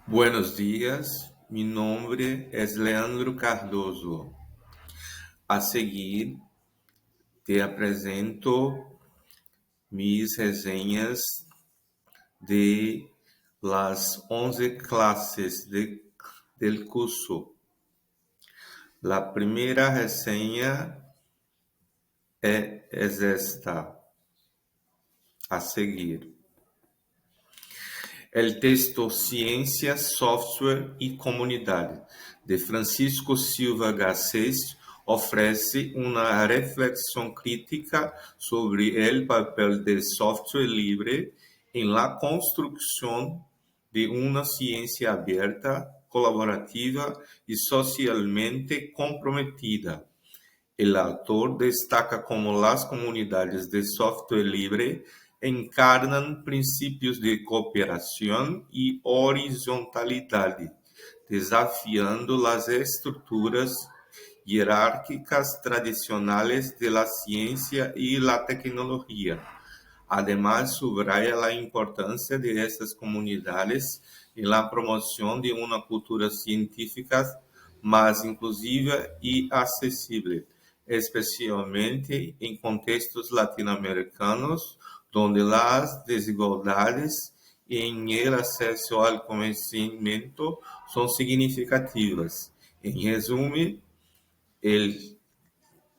Buenos días, mi nombre es Leandro Cardoso. A seguir, te apresento mis reseñas de las 11 clases del curso. La primera reseña es esta, a seguir. El texto Ciência, Software e Comunidade, de Francisco Silva Garcés, oferece uma reflexão crítica sobre o papel do software livre em la construção de uma ciência aberta, colaborativa e socialmente comprometida. El autor destaca cómo las comunidades de software libre encarnan principios de cooperación y horizontalidad, desafiando las estructuras jerárquicas tradicionales de la ciencia y la tecnología. Además, subraya la importancia de estas comunidades en la promoción de una cultura científica más inclusiva y accesible, especialmente en contextos latinoamericanos, donde las desigualdades en el acceso al conocimiento son significativas. En resumen, el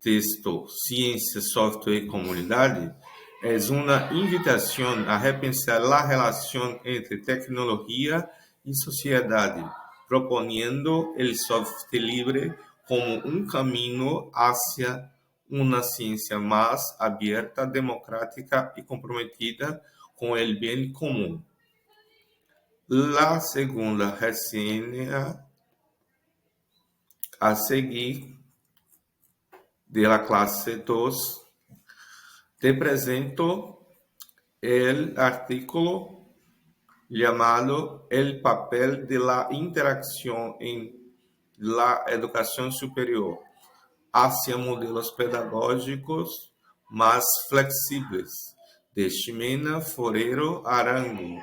texto Ciência, Software y Comunidad es una invitación a repensar la relación entre tecnología y sociedad, proponiendo el software libre como un camino hacia una ciencia más abierta, democrática y comprometida con el bien común. La segunda reseña a seguir de la clase 2 te presento el artículo llamado El papel de la interacción en la educación superior hacia modelos pedagógicos más flexibles, de Ximena Forero Arango.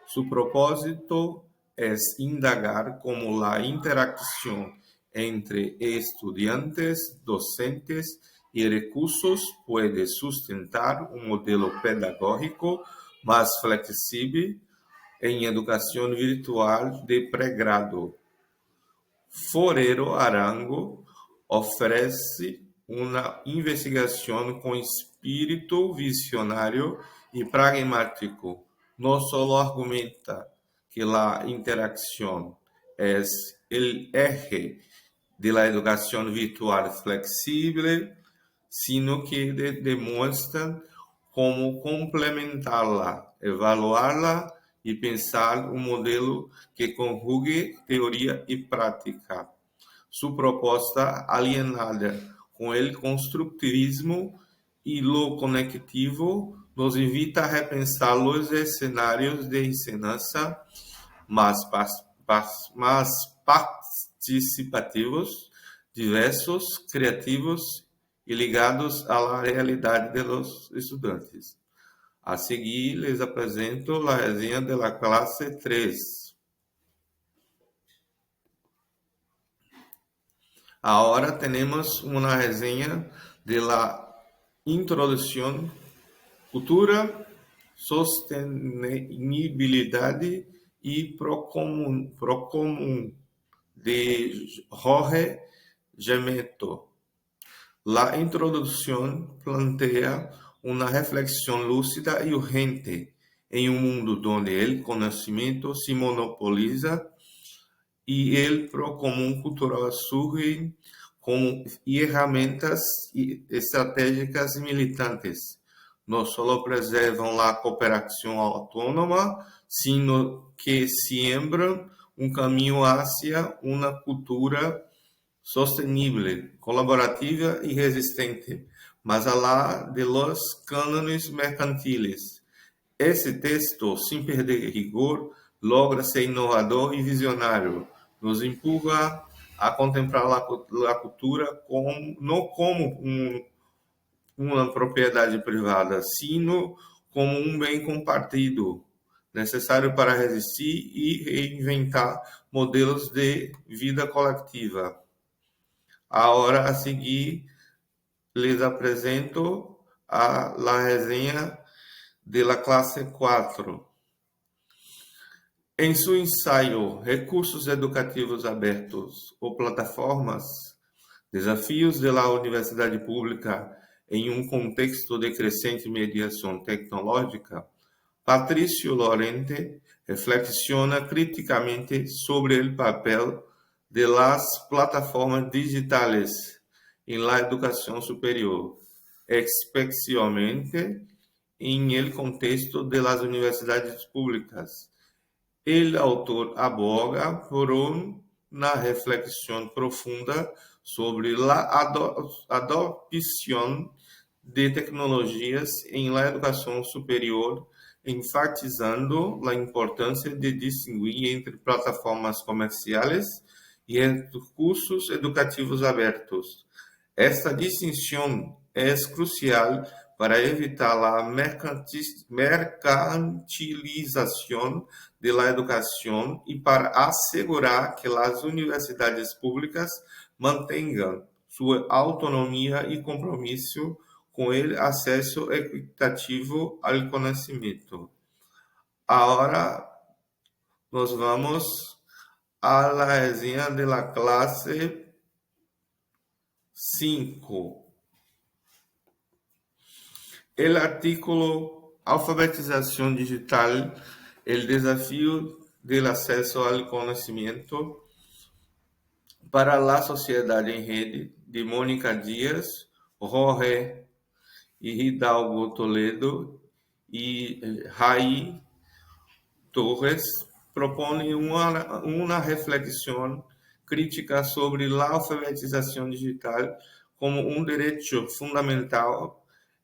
Su propósito es indagar cómo la interacción entre estudiantes, docentes y recursos puede sustentar un modelo pedagógico más flexible en educación virtual de pregrado. Forero Arango oferece uma investigação com espírito visionário e pragmático. No solo argumenta que a interação é o eje de la educação virtual flexible, sino que demonstra como complementarla, evaluarla e pensar um modelo que conjugue teoria e prática. Su proposta alienada com o construtivismo e lo conectivo nos invita a repensar os cenários de ensinança mais participativos, diversos, criativos e ligados à realidade dos estudantes. A seguir, les apresento a resenha da classe 3. Ahora tenemos una reseña de la introducción, cultura, sostenibilidad y procomún de Jorge Gemeto. La introducción plantea una reflexión lúcida y urgente en un mundo donde el conocimiento se monopoliza y el procomún cultural surge como herramientas estratégicas y militantes. No solo preservan la cooperación autónoma, sino que siembran un camino hacia una cultura sostenible, colaborativa y resistente, más allá de los cánones mercantiles. Ese texto, sin perder rigor, logra ser inovador y visionario. Nos empuja a contemplar la cultura no como uma propriedade privada, sino como um bem compartido, necessário para resistir e reinventar modelos de vida coletiva. Agora, a seguir, les apresento la resenha de la clase 4. Em seu ensaio Recursos Educativos Abertos ou Plataformas, Desafios de la Universidade Pública em um contexto de crescente mediação tecnológica, Patrício Lorente reflexiona criticamente sobre o papel de las plataformas digitales em la educação superior, especialmente em el contexto de las universidades públicas. El autor aboga por una reflexión profunda sobre la adopción de tecnologias en la educación superior, enfatizando la importancia de distinguir entre plataformas comerciales y recursos educativos abiertos. Esta distinção é crucial para evitar a mercantilização da educação e para assegurar que as universidades públicas mantenham sua autonomia e compromisso com o acesso equitativo ao conhecimento. Agora, nós vamos à resenha da classe 5. El artículo Alfabetización Digital, el desafío del acceso al conocimiento para la sociedad en rede, de Mónica Díaz, Jorge Hidalgo Toledo y Ray Torres, propone una reflexión crítica sobre la alfabetización digital como un derecho fundamental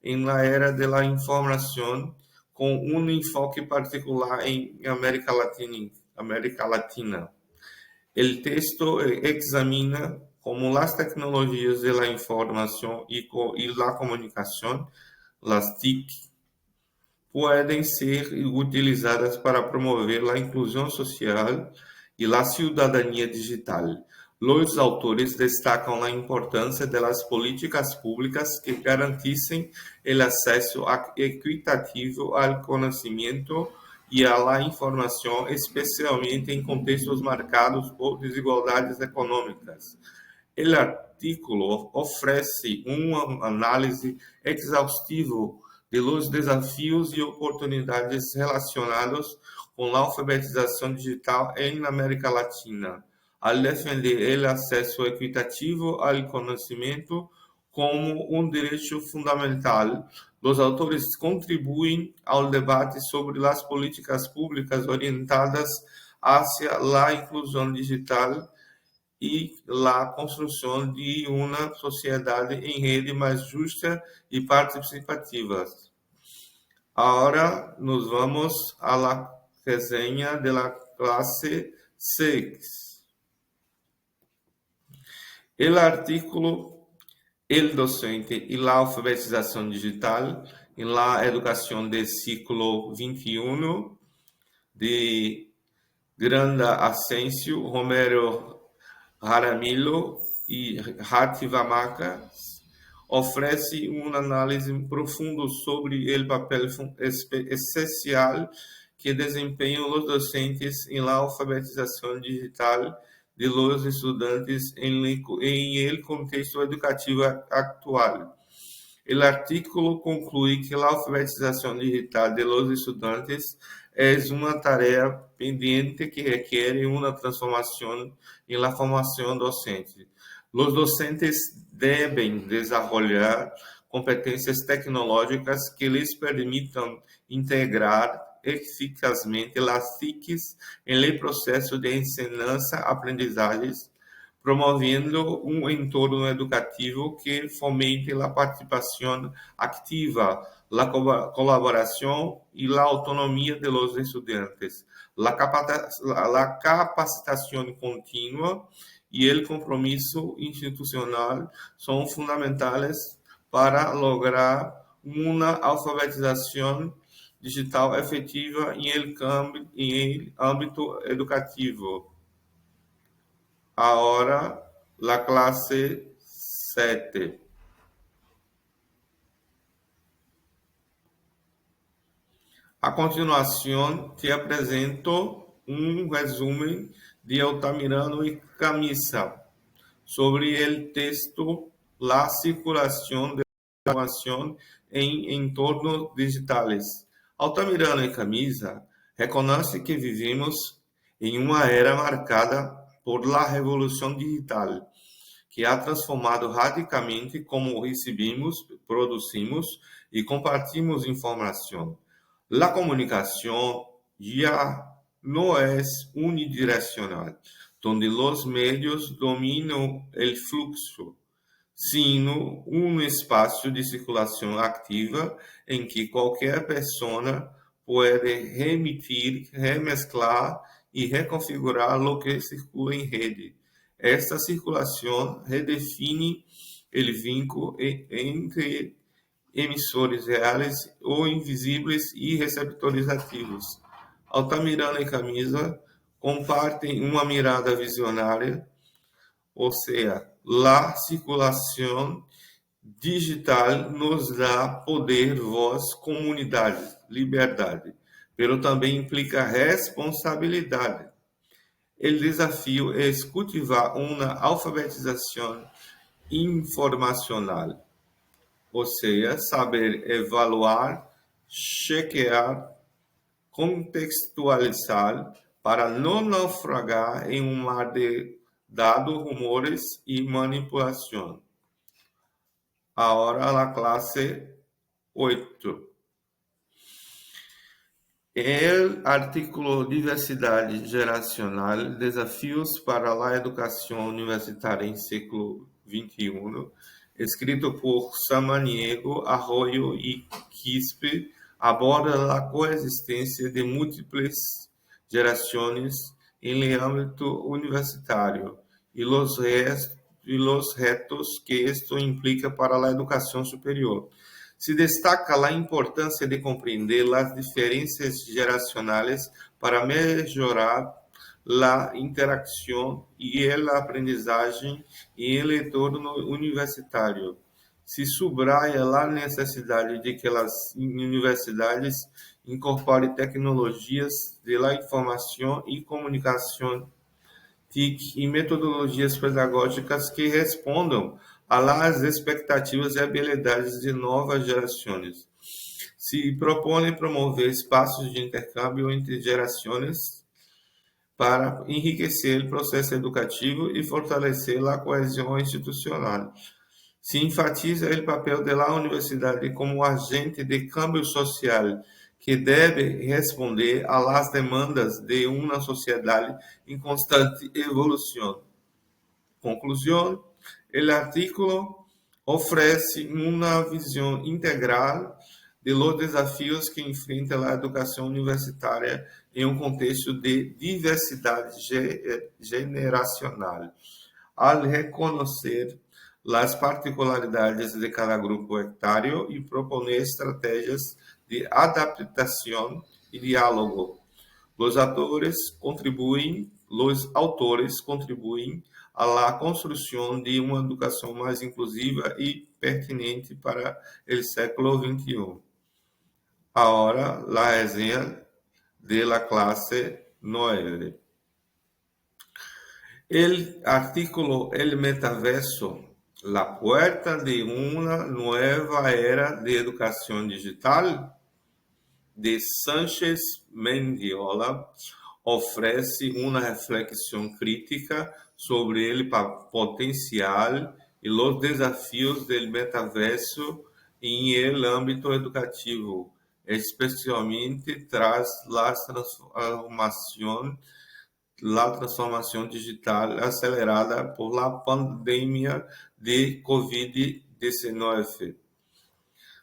en la era de la información, con un enfoque particular en América Latina. El texto examina cómo las tecnologías de la información y la comunicación, las TIC, pueden ser utilizadas para promover la inclusión social y la ciudadanía digital. Los autores destacan la importancia de las políticas públicas que garanticen el acceso equitativo al conocimiento y a la información, especialmente en contextos marcados por desigualdades económicas. El artículo ofrece un análisis exhaustivo de los desafíos y oportunidades relacionados con la alfabetización digital en América Latina, al defender el acceso equitativo al conocimiento como un derecho fundamental. Los autores contribuyen al debate sobre las políticas públicas orientadas hacia la inclusión digital y la construcción de una sociedad en rede más justa y participativa. Ahora nos vamos a la reseña de la clase 6. El artículo El docente y la alfabetización digital en la educación del siglo XXI de Granda Asensio, Romero Jaramillo y Hativamaka ofrece un análisis profundo sobre el papel esencial que desempeñan los docentes en la alfabetización digital de los estudantes en el contexto educativo actual. El artículo concluye que la alfabetización digital de los estudiantes es una tarea pendiente que requiere una transformación en la formación docente. Los docentes deben desarrollar competencias tecnológicas que les permitan integrar eficazmente las TICs en el proceso de enseñanza-aprendizaje, promoviendo un entorno educativo que fomente la participación activa, la colaboración y la autonomía de los estudiantes. La capacitación continua y el compromiso institucional son fundamentales para lograr una alfabetización digital efetiva em el ámbito educativo. Ahora, la clase 7. A continuação, te apresento um resumo de Altamirano e Camisa sobre o texto La circulação de informação em entornos digitais. Altamirano e Camisa reconhece que vivimos em uma era marcada por la revolução digital, que ha transformado radicalmente como recebemos, produzimos e compartimos informação. La comunicación ya no es unidireccional, donde los medios dominan el flujo, sino un espacio de circulación activa en que cualquier persona puede remitir, remezclar y reconfigurar lo que circula en rede. Esta circulación redefine el vínculo entre emissores reais ou invisíveis e receptores ativos. Altamirano e Camisa compartem uma mirada visionária, ou seja, a circulação digital nos dá poder, voz, comunidade, liberdade, pero também implica responsabilidade. O desafio é cultivar uma alfabetização informacional, ou seja, saber evaluar, chequear, contextualizar para não naufragar em um mar de dados, rumores e manipulação. Agora a classe 8. O artículo Diversidade Geracional, Desafios para a Educação Universitária em Século XXI, escrito por Samaniego, Arroyo y Quispe, aborda a coexistência de múltiples gerações em el ámbito universitário e os retos que isto implica para a educação superior. Se destaca a importância de compreender as diferenças geracionais para melhorar a interação e a aprendizagem em el entorno universitário. Se subraya a necessidade de que as universidades incorporem tecnologias de la informação e comunicação TIC e metodologias pedagógicas que respondam às expectativas e habilidades de novas gerações. Se propõe promover espaços de intercâmbio entre gerações para enriquecer o processo educativo e fortalecer a coesão institucional. Se enfatiza o papel da universidade como agente de câmbio social que deve responder às demandas de uma sociedade em constante evolução. Conclusão: o artículo oferece uma visão integral de los desafios que enfrenta a educação universitária em um contexto de diversidade generacional, ao reconhecer as particularidades de cada grupo etário e proponer estratégias de adaptação e diálogo. Os autores contribuem à construção de uma educação mais inclusiva e pertinente para o século XXI. Agora, a resenha de la clase 9. El artículo El Metaverso, la puerta de una nueva era de educación digital, de Sánchez Mendiola, oferece uma reflexão crítica sobre o potencial e os desafios do metaverso em el âmbito educativo, especialmente tras la transformação digital acelerada por la pandemia de COVID-19.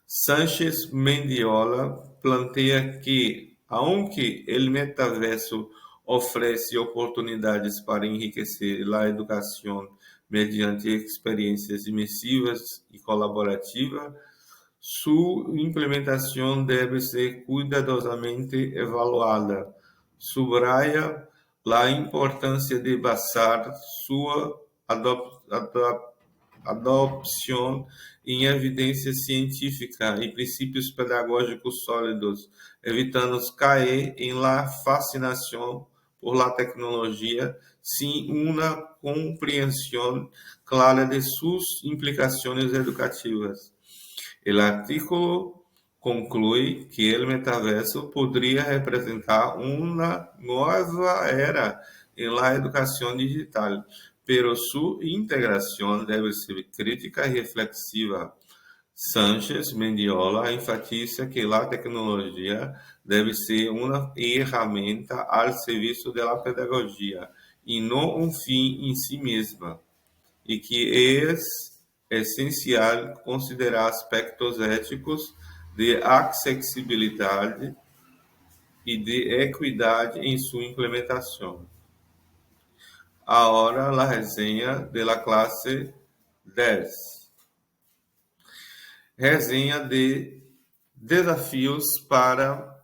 Sánchez Mendiola planteia que, aunque o metaverso oferece oportunidades para enriquecer a educação mediante experiências imersivas e colaborativas, Su implementación debe ser cuidadosamente evaluada. Subraya la importancia de basar su adopción em evidência científica e princípios pedagógicos sólidos, evitando cair em la fascinação por la tecnologia sem uma compreensão clara de suas implicações educativas. O artículo conclui que o metaverso poderia representar uma nova era em la educação digital, pero sua integração deve ser crítica e reflexiva. Sánchez Mendiola enfatiza que a tecnologia deve ser uma ferramenta ao serviço da pedagogia e não um fim em si mesma, e que é essencial considerar aspectos éticos de acessibilidade e de equidade em sua implementação. Agora, a resenha da classe 10. Resenha de desafios para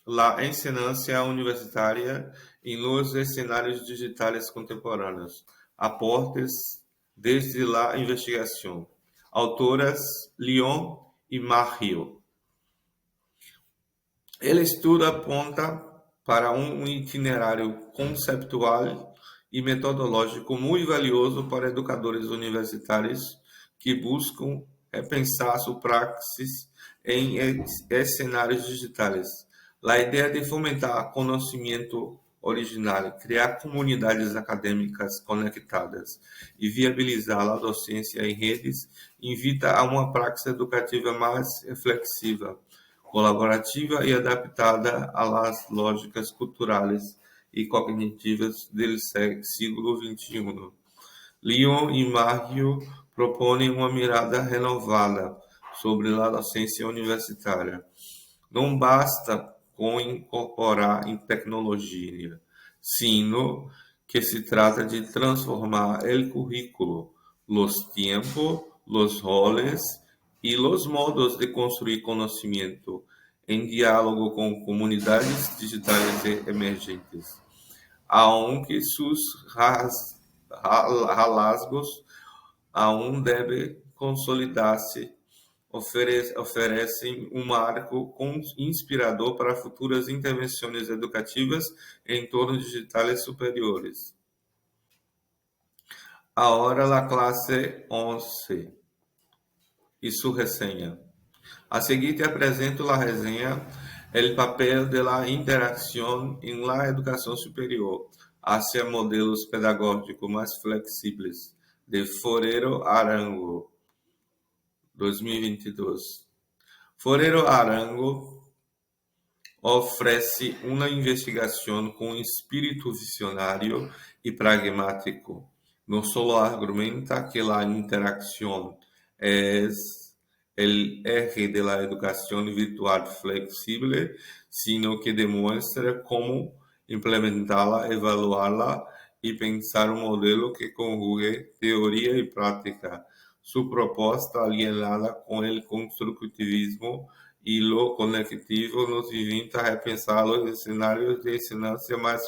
a enseñanza universitária em los escenarios digitais contemporâneos. Aportes desde la investigação. Autoras Lyon e Mario. El estudo aponta para um itinerário conceptual e metodológico muito valioso para educadores universitários que buscam repensar sua praxis em cenários digitais. A ideia de fomentar conhecimento original, criar comunidades acadêmicas conectadas e viabilizar a docência em redes invita a uma prática educativa mais reflexiva, colaborativa e adaptada às lógicas culturais e cognitivas do século XXI. Lyon e Mario propõem uma mirada renovada sobre a docência universitária. Não basta com incorporar em tecnologia, sino que se trata de transformar o currículo, os tempos, os roles e os modos de construir conhecimento em diálogo com comunidades digitais emergentes, aunque seus rasgos aún devem consolidar-se, oferecem um marco inspirador para futuras intervenções educativas em entornos digitais superiores. Agora a classe 11 e sua resenha. A seguir te apresento a resenha El papel de la interação em la educação superior hacia modelos pedagógicos mais flexíveis, de Forero Arango, 2022. Forero Arango oferece uma investigação com espírito visionário e pragmático. Não só argumenta que a interação é el eje de la educación virtual flexible, sino que demuestra cómo implementarla, evaluarla y pensar un modelo que conjugue teoría y práctica. Su propuesta, alineada con el constructivismo y lo conectivo, nos invita a repensar los escenarios de enseñanza más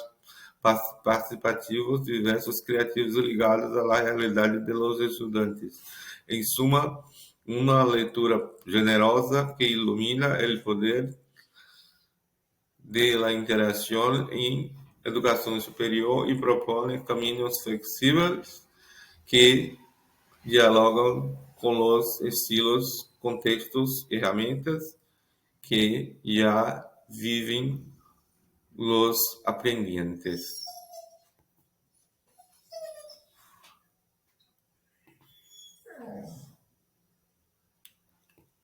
participativos, diversos, criativos y ligados a la realidad de los estudiantes. En suma, uma leitura generosa que ilumina o poder de la interação em educação superior e propõe caminhos flexíveis que dialogam com os estilos, contextos, ferramentas que já vivem os aprendientes.